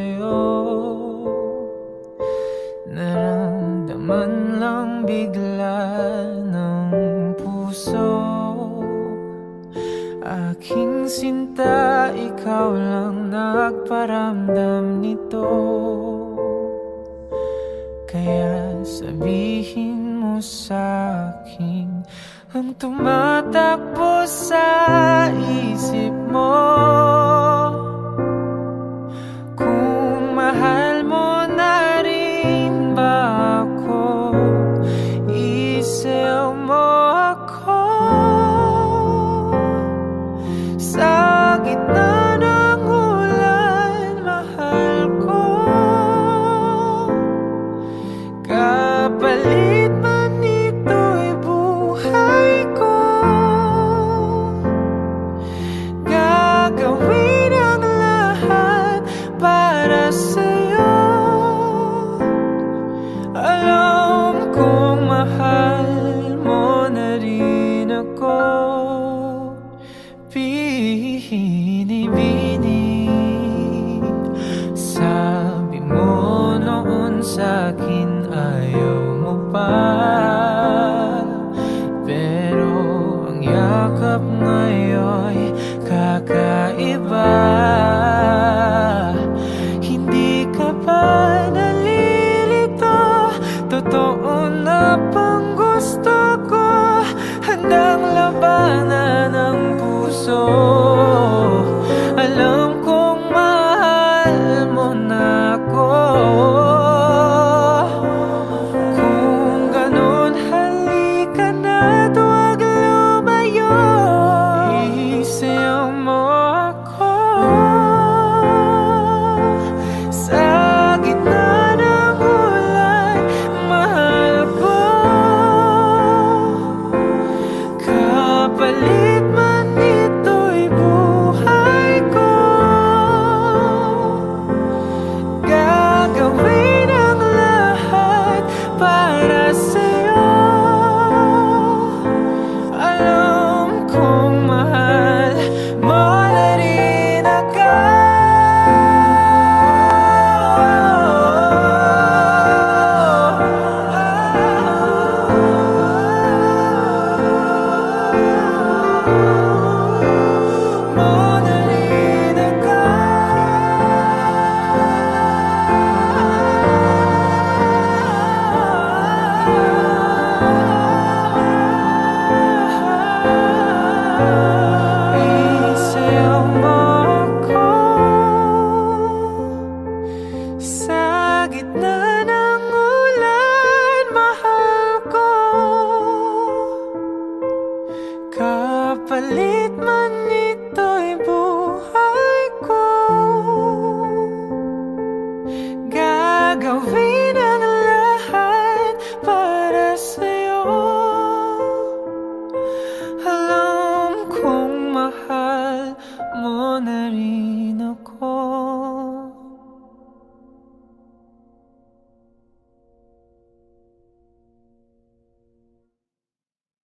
sa'yo. Naramdaman lang bigla ng puso. Aking sinta, ikaw lang nagparamdam nito. Kaya sabihin mo sa'kin ang tumatakbo sa isip mo. Kung mahal mo na rin ba ako, isayaw mo ako. Sa gitna ng ulan, mahal ko. Kapalit man ito'y buhay ko. Gagawin ang lahat para sa'yo. Alam kong mahal mo na rin ako. Binibini, sabi mo noon sa'kin ayaw mo pa. Pero ang yakap ngayon'y kakaiba. Hindi ka ba nalilito? Totoo na bang gusto ko? Handang labanan ang puso. Alam kong mahal mo na ako. Kung ganun, halika na't huwag lumayo. Isayaw mo ako. Sa gitna ng ulan, mahal ko. Kapalit man ito'y buhay ko. Gagawin ang lahat para sa'yo. Alam kong mahal mo na rin ako. Mo na rin ako. Isayaw mo ako. Sa gitna ng ulan, mahal ko. Kapalit man ito'y buhay ko. Gagawin